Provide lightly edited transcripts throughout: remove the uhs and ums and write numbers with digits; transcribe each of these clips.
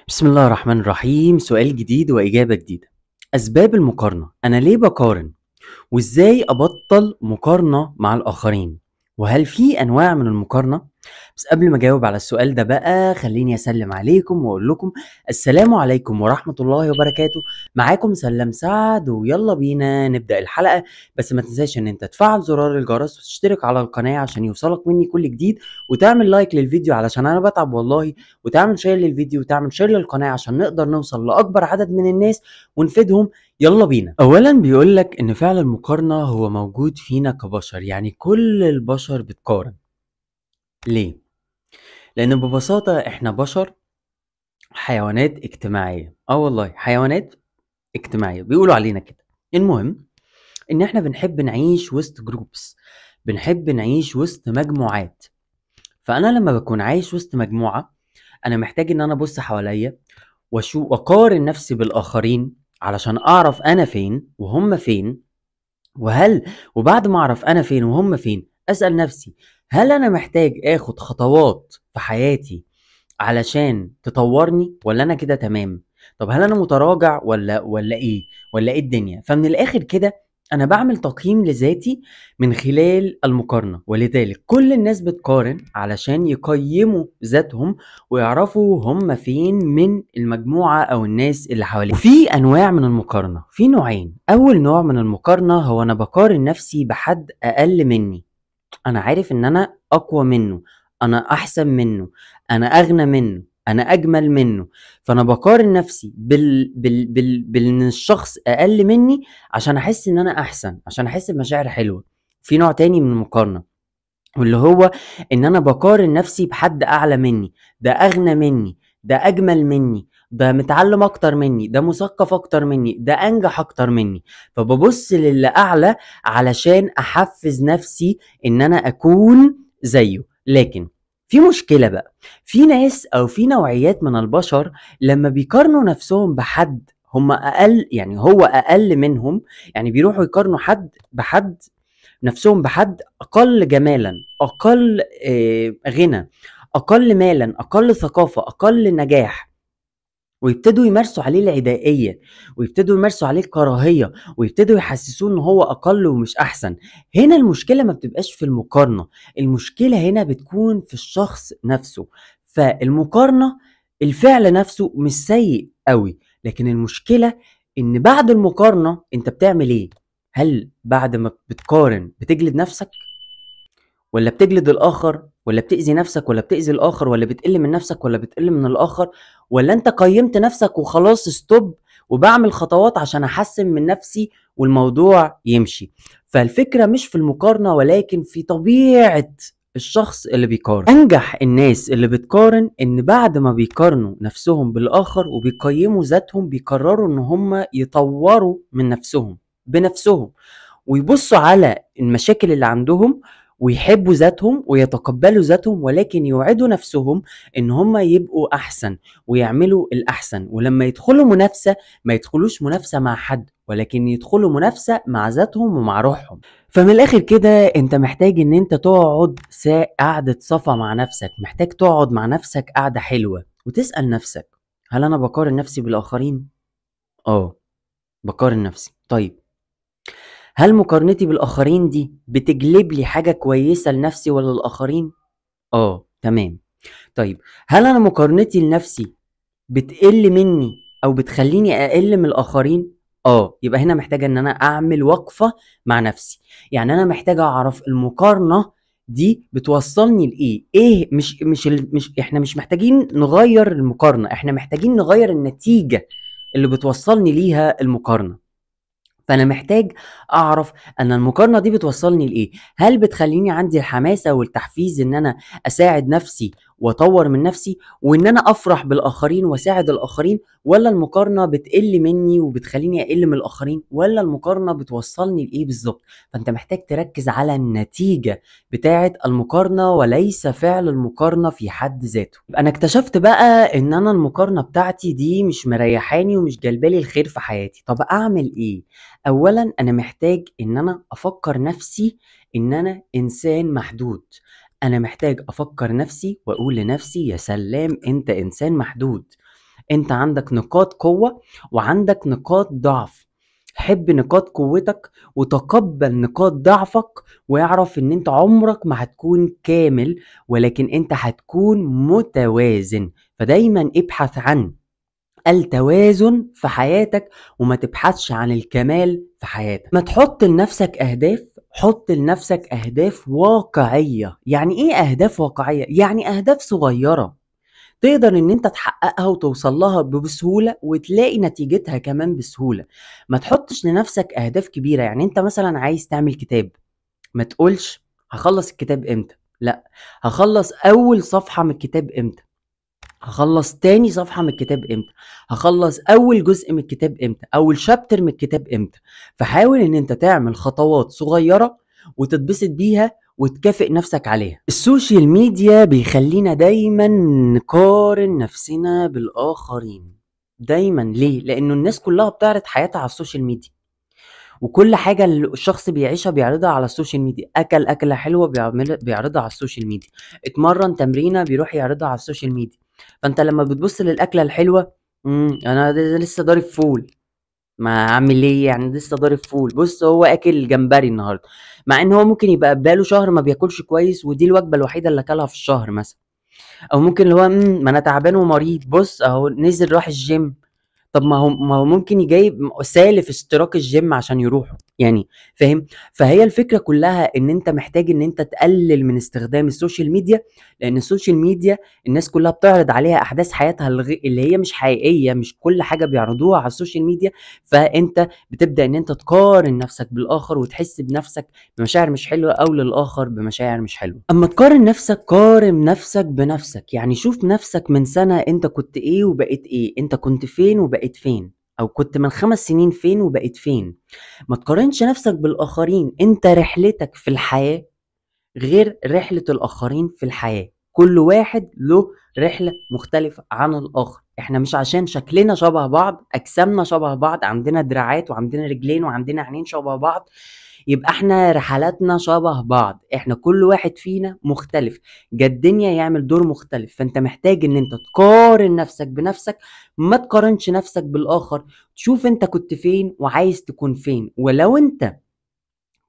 بسم الله الرحمن الرحيم. سؤال جديد وإجابة جديدة. أسباب المقارنة، أنا ليه بقارن؟ وإزاي أبطل مقارنة مع الآخرين؟ وهل في أنواع من المقارنة؟ بس قبل ما أجاوب على السؤال ده بقى خليني أسلم عليكم وأقول لكم السلام عليكم ورحمة الله وبركاته. معاكم سلام سعد ويلا بينا نبدأ الحلقة. بس ما تنساش إن أنت تفعل زرار الجرس وتشترك على القناة عشان يوصلك مني كل جديد، وتعمل لايك للفيديو علشان أنا بتعب والله، وتعمل شير للفيديو وتعمل شير للقناة عشان نقدر نوصل لأكبر عدد من الناس ونفيدهم. يلا بينا. اولا بيقولك ان فعل المقارنة هو موجود فينا كبشر، يعني كل البشر بتقارن. ليه؟ لان ببساطة احنا بشر، حيوانات اجتماعية. والله حيوانات اجتماعية بيقولوا علينا كده. المهم ان احنا بنحب نعيش وسط جروبس، بنحب نعيش وسط مجموعات. فانا لما بكون عايش وسط مجموعة انا محتاج ان انا ابص حواليا واقارن نفسي بالاخرين علشان اعرف انا فين وهم فين. وهل وبعد ما اعرف انا فين وهم فين اسأل نفسي، هل انا محتاج اخد خطوات في حياتي علشان تطورني ولا انا كده تمام؟ طب هل انا متراجع ولا ايه الدنيا؟ فمن الاخر كده انا بعمل تقييم لذاتي من خلال المقارنة، ولذلك كل الناس بتقارن علشان يقيموا ذاتهم ويعرفوا هم فين من المجموعة او الناس اللي حواليهم. وفي انواع من المقارنة، في نوعين. اول نوع من المقارنة هو انا بقارن نفسي بحد اقل مني. انا عارف ان انا اقوى منه، انا احسن منه، انا اغنى منه، انا اجمل منه. فانا بقارن نفسي بان الشخص اقل مني عشان احس ان انا احسن، عشان احس بمشاعر حلوة. في نوع تاني من المقارنة واللي هو ان انا بقارن نفسي بحد اعلى مني، ده اغنى مني، ده اجمل مني، ده متعلم اكتر مني، ده مثقف اكتر مني، ده انجح اكتر مني. فببص للي اعلى علشان احفز نفسي ان انا اكون زيه. لكن في مشكلة بقى، في ناس او في نوعيات من البشر لما بيقارنوا نفسهم بحد هم اقل، يعني هو اقل منهم، يعني بيروحوا يقارنوا حد بحد، نفسهم بحد اقل جمالا، اقل غنى، اقل مالا، اقل ثقافة، اقل نجاح، ويبتدوا يمارسوا عليه العدائية، ويبتدوا يمارسوا عليه الكراهية، ويبتدوا يحسسوه ان هو اقل ومش احسن. هنا المشكلة ما بتبقاش في المقارنة، المشكلة هنا بتكون في الشخص نفسه. فالمقارنة الفعل نفسه مش سيء قوي، لكن المشكلة ان بعد المقارنة انت بتعمل ايه؟ هل بعد ما بتقارن بتجلد نفسك، ولا بتجلد الآخر، ولا بتأذي نفسك، ولا بتأذي الآخر، ولا بتقل من نفسك، ولا بتقل من الآخر، ولا أنت قيمت نفسك وخلاص ستوب وبعمل خطوات عشان أحسن من نفسي والموضوع يمشي؟ فالفكرة مش في المقارنة ولكن في طبيعة الشخص اللي بيقارن. أنجح الناس اللي بتقارن إن بعد ما بيقارنوا نفسهم بالآخر وبيقيموا ذاتهم بيقرروا إن هم يطوروا من نفسهم بنفسهم، ويبصوا على المشاكل اللي عندهم ويحبوا ذاتهم ويتقبلوا ذاتهم، ولكن يوعدوا نفسهم ان هم يبقوا احسن ويعملوا الاحسن. ولما يدخلوا منافسة ما يدخلوش منافسة مع حد، ولكن يدخلوا منافسة مع ذاتهم ومع روحهم. فمن الاخر كده انت محتاج ان انت تقعد قعدة صفا مع نفسك، محتاج تقعد مع نفسك قعدة حلوة وتسأل نفسك، هل انا بقارن نفسي بالاخرين؟ اه، بقارن نفسي. طيب هل مقارنتي بالآخرين دي بتجلب لي حاجة كويسة لنفسي ولا للآخرين؟ تمام. طيب هل أنا مقارنتي لنفسي بتقل مني أو بتخليني أقل من الآخرين؟ يبقى هنا محتاجة إن أنا أعمل وقفة مع نفسي. يعني أنا محتاج أعرف المقارنة دي بتوصلني لإيه؟ إيه مش إحنا مش محتاجين نغير المقارنة، إحنا محتاجين نغير النتيجة اللي بتوصلني ليها المقارنة. فأنا محتاج أعرف أن المقارنة دي بتوصلني لإيه؟ هل بتخليني عندي الحماسة والتحفيز إن أنا أساعد نفسي وأطور من نفسي وإن أنا أفرح بالآخرين وأساعد الآخرين، ولا المقارنة بتقل مني وبتخليني أقل من الآخرين، ولا المقارنة بتوصلني لإيه بالظبط؟ فأنت محتاج تركز على النتيجة بتاعة المقارنة وليس فعل المقارنة في حد ذاته. أنا اكتشفت بقى إن أنا المقارنة بتاعتي دي مش مريحاني ومش جلبالي الخير في حياتي. طب أعمل إيه؟ اولا انا محتاج ان انا افكر نفسي ان انا انسان محدود. انا محتاج افكر نفسي واقول لنفسي يا سلام انت انسان محدود، انت عندك نقاط قوة وعندك نقاط ضعف. حب نقاط قوتك وتقبل نقاط ضعفك، واعرف ان انت عمرك ما هتكون كامل، ولكن انت هتكون متوازن. فدايما ابحث عن التوازن في حياتك، وما تبحثش عن الكمال في حياتك. ما تحط لنفسك اهداف، حط لنفسك اهداف واقعية. يعني ايه اهداف واقعية؟ يعني اهداف صغيرة تقدر ان انت تحققها وتوصل لها بسهولة وتلاقي نتيجتها كمان بسهولة. ما تحطش لنفسك اهداف كبيرة. يعني انت مثلا عايز تعمل كتاب، ما تقولش هخلص الكتاب امتى، لا، هخلص اول صفحة من الكتاب امتى، هخلص تاني صفحة من الكتاب امتى، هخلص اول جزء من الكتاب امتى، اول شابتر من الكتاب امتى. فحاول ان انت تعمل خطوات صغيرة وتتبسط بيها وتكافئ نفسك عليها. السوشيال ميديا بيخلينا دايما نقارن نفسنا بالاخرين. دايما ليه؟ لانه الناس كلها بتعرض حياتها على السوشيال ميديا، وكل حاجة الشخص بيعيشها بيعرضها على السوشيال ميديا. أكل أكلة حلوة بيعرضها على السوشيال ميديا، اتمرن تمرينة بيروح يعرضها على السوشيال ميديا. فأنت لما بتبص للأكلة الحلوة، أنا لسه ضارب فول، ما أعمل إيه يعني، لسه ضارب فول، بص هو أكل جمبري النهاردة، مع إن هو ممكن يبقى بقاله شهر ما بياكلش كويس ودي الوجبة الوحيدة اللي أكلها في الشهر مثلا. أو ممكن اللي هو ما أنا تعبان ومريض، بص أهو نزل راح الجيم. طب ما هو ممكن يجيب سالف اشتراك الجيم عشان يروحوا يعني، فاهم؟ فهي الفكرة كلها ان انت محتاج ان انت تقلل من استخدام السوشيال ميديا، لان السوشيال ميديا الناس كلها بتعرض عليها احداث حياتها اللي هي مش حقيقية، مش كل حاجة بيعرضوها على السوشيال ميديا. فانت بتبدأ ان انت تقارن نفسك بالاخر وتحس بنفسك بمشاعر مش حلوة، او للاخر بمشاعر مش حلوة. اما تقارن نفسك، قارن نفسك بنفسك. يعني شوف نفسك من سنة انت كنت ايه وبقيت ايه، انت كنت فين وبقيت فين، او كنت من 5 سنين فين وبقيت فين. ما تقارنش نفسك بالاخرين. انت رحلتك في الحياة غير رحلة الاخرين في الحياة. كل واحد له رحلة مختلفة عن الاخر. احنا مش عشان شكلنا شبه بعض، اجسامنا شبه بعض، عندنا دراعات وعندنا رجلين وعندنا عينين شبه بعض، يبقى احنا رحلاتنا شبه بعض. احنا كل واحد فينا مختلف، جا الدنيا يعمل دور مختلف. فانت محتاج ان انت تقارن نفسك بنفسك، ما تقارنش نفسك بالاخر. تشوف انت كنت فين وعايز تكون فين. ولو انت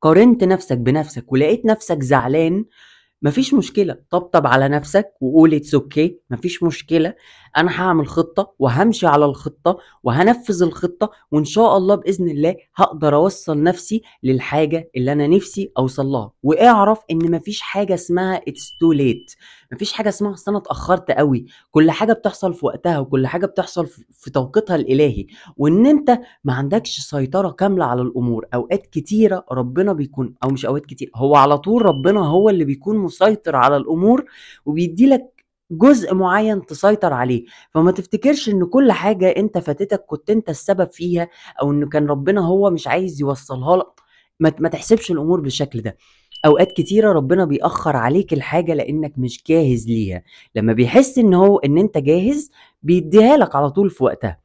قارنت نفسك بنفسك ولقيت نفسك زعلان، مفيش مشكلة، طبطب على نفسك وقول اتس اوكي، مفيش مشكلة. انا هعمل خطة وهمشي على الخطة وهنفذ الخطة، وان شاء الله بإذن الله هقدر اوصل نفسي للحاجة اللي انا نفسي اوصل لها. واعرف ان مفيش حاجة اسمها اتس تو ليت، مفيش حاجة اسمها اصل انا اتأخرت قوي. كل حاجة بتحصل في وقتها، وكل حاجة بتحصل في توقيتها الالهي. وان انت ما عندكش سيطرة كاملة على الامور. اوقات كتيرة ربنا بيكون، او مش اوقات كتير، هو على طول ربنا هو اللي بيكون مسيطر على الامور، وبيدي لك جزء معين تسيطر عليه. فما تفتكرش ان كل حاجة انت فاتتك كنت انت السبب فيها، او انه كان ربنا هو مش عايز يوصلها لك. ما تحسبش الامور بالشكل ده. اوقات كتيرة ربنا بيأخر عليك الحاجة لانك مش جاهز ليها. لما بيحس ان انت جاهز، بيديها لك على طول في وقتها.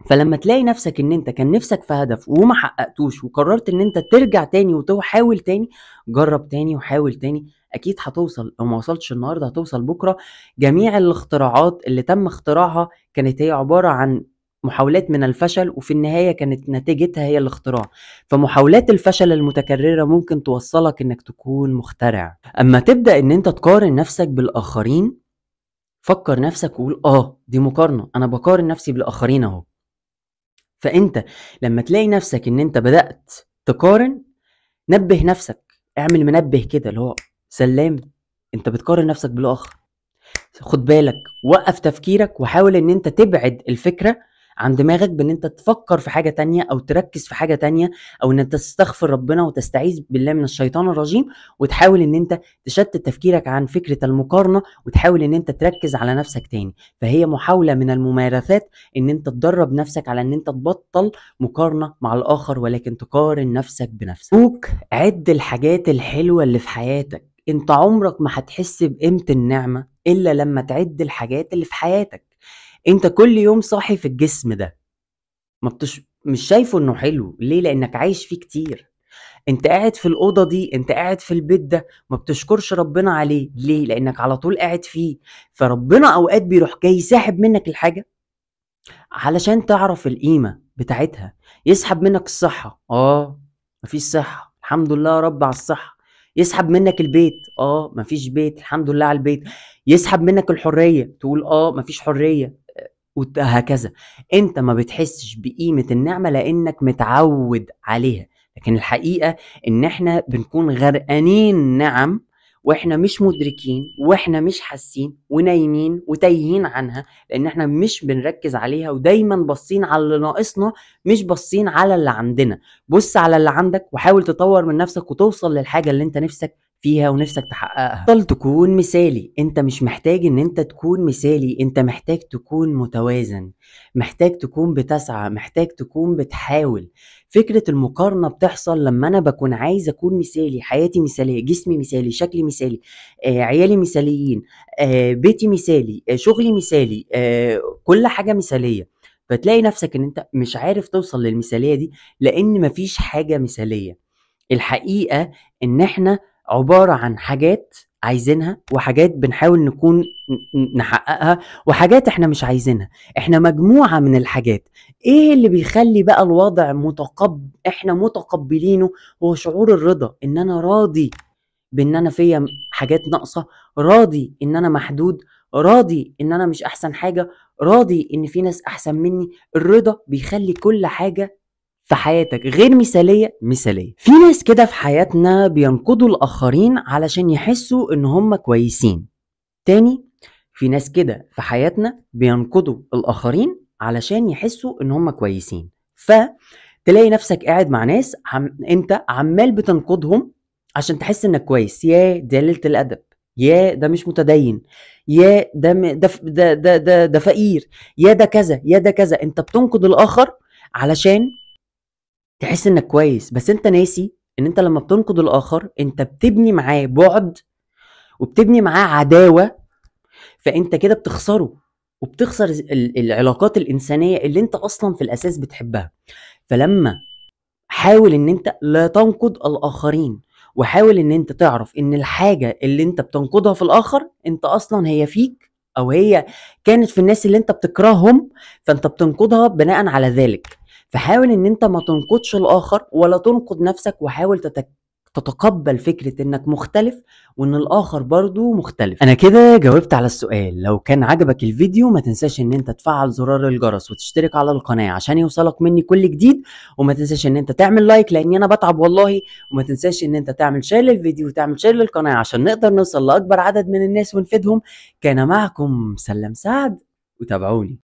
فلما تلاقي نفسك ان انت كان نفسك في هدف وما حققتوش، وقررت ان انت ترجع تاني وتحاول تاني، جرب تاني وحاول تاني، اكيد هتوصل. لو ما وصلتش النهارده هتوصل بكره. جميع الاختراعات اللي تم اختراعها كانت هي عبارة عن محاولات من الفشل، وفي النهاية كانت نتيجتها هي الاختراع. فمحاولات الفشل المتكررة ممكن توصلك انك تكون مخترع. اما تبدأ ان انت تقارن نفسك بالاخرين، فكر نفسك وقول دي مقارنة، انا بقارن نفسي بالاخرين اهو. فانت لما تلاقي نفسك ان انت بدأت تقارن، نبه نفسك، اعمل منبه كده اللي هو سلام، انت بتقارن نفسك بالاخر. خد بالك، وقف تفكيرك وحاول ان انت تبعد الفكرة عن دماغك، بان انت تفكر في حاجة تانية او تركز في حاجة تانية، او ان انت تستغفر ربنا وتستعيذ بالله من الشيطان الرجيم، وتحاول ان انت تشتت تفكيرك عن فكرة المقارنة، وتحاول ان انت تركز على نفسك تاني. فهي محاولة من الممارسات ان انت تدرب نفسك على ان انت تبطل مقارنة مع الاخر، ولكن تقارن نفسك بنفسك. عد الحاجات الحلوة اللي في حياتك. انت عمرك ما هتحس بقيمة النعمة الا لما تعد الحاجات اللي في حياتك. انت كل يوم صاحي في الجسم ده، مش شايفه انه حلو ليه؟ لانك عايش فيه كتير. انت قاعد في الأوضة دي، انت قاعد في البيت ده، ما بتشكرش ربنا عليه ليه؟ لانك على طول قاعد فيه. فربنا اوقات بيروح جاي ساحب منك الحاجة علشان تعرف القيمة بتاعتها. يسحب منك الصحة، مفيش صحة، الحمد لله يا رب على الصحة. يسحب منك البيت، مفيش بيت، الحمد لله على البيت. يسحب منك الحرية، تقول مفيش حرية، وهكذا. انت ما بتحسش بقيمة النعمة لانك متعود عليها، لكن الحقيقة ان احنا بنكون غرقانين نعم واحنا مش مدركين واحنا مش حاسين ونايمين وتايهين عنها، لان احنا مش بنركز عليها ودايما باصين على اللي ناقصنا، مش باصين على اللي عندنا. بص على اللي عندك وحاول تطور من نفسك وتوصل للحاجة اللي انت نفسك فيها ونفسك تحققها. بطل تكون مثالي. انت مش محتاج ان انت تكون مثالي، انت محتاج تكون متوازن، محتاج تكون بتسعى، محتاج تكون بتحاول. فكرة المقارنة بتحصل لما انا بكون عايز اكون مثالي، حياتي مثالية، جسمي مثالي، شكلي مثالي، عيالي مثاليين، بيتي مثالي، شغلي مثالي، كل حاجة مثالية. فتلاقي نفسك ان انت مش عارف توصل للمثالية دي لان مفيش حاجة مثالية. الحقيقة ان احنا عبارة عن حاجات عايزينها وحاجات بنحاول نكون نحققها وحاجات احنا مش عايزينها. احنا مجموعة من الحاجات. ايه اللي بيخلي بقى الوضع احنا متقبلينه؟ هو شعور الرضا، ان انا راضي بان انا فيا حاجات ناقصة، راضي ان انا محدود، راضي ان انا مش احسن حاجة، راضي ان في ناس احسن مني. الرضا بيخلي كل حاجة في حياتك غير مثالية مثالية. في ناس كده في حياتنا بينقضوا الآخرين علشان يحسوا إن هم كويسين. تاني، في ناس كده في حياتنا بينقضوا الآخرين علشان يحسوا إن هم كويسين. فتلاقي نفسك قاعد مع ناس أنت عمال بتنقضهم عشان تحس إنك كويس. يا ده قلة الأدب، يا ده مش متدين، يا ده ده فقير، يا ده كذا، يا ده كذا. انت بتنقض الاخر علشان تحس انك كويس، بس انت ناسي ان انت لما بتنقد الاخر انت بتبني معاه بعد وبتبني معاه عداوة. فانت كده بتخسره وبتخسر العلاقات الانسانية اللي انت اصلا في الاساس بتحبها. فلما حاول ان انت لا تنقد الاخرين، وحاول ان انت تعرف ان الحاجة اللي انت بتنقدها في الاخر انت اصلا هي فيك، او هي كانت في الناس اللي انت بتكرههم، فانت بتنقدها بناء على ذلك. فحاول ان انت ما تنقدش الاخر ولا تنقد نفسك، وحاول تتقبل فكرة انك مختلف وان الاخر برضو مختلف. انا كده جاوبت على السؤال. لو كان عجبك الفيديو ما تنساش ان انت تفعل زرار الجرس وتشترك على القناة عشان يوصلك مني كل جديد، وما تنساش ان انت تعمل لايك لاني انا بتعب والله، وما تنساش ان انت تعمل شير للفيديو وتعمل شير للقناة عشان نقدر نوصل لاكبر عدد من الناس ونفيدهم. كان معكم سلام سعد، وتابعوني.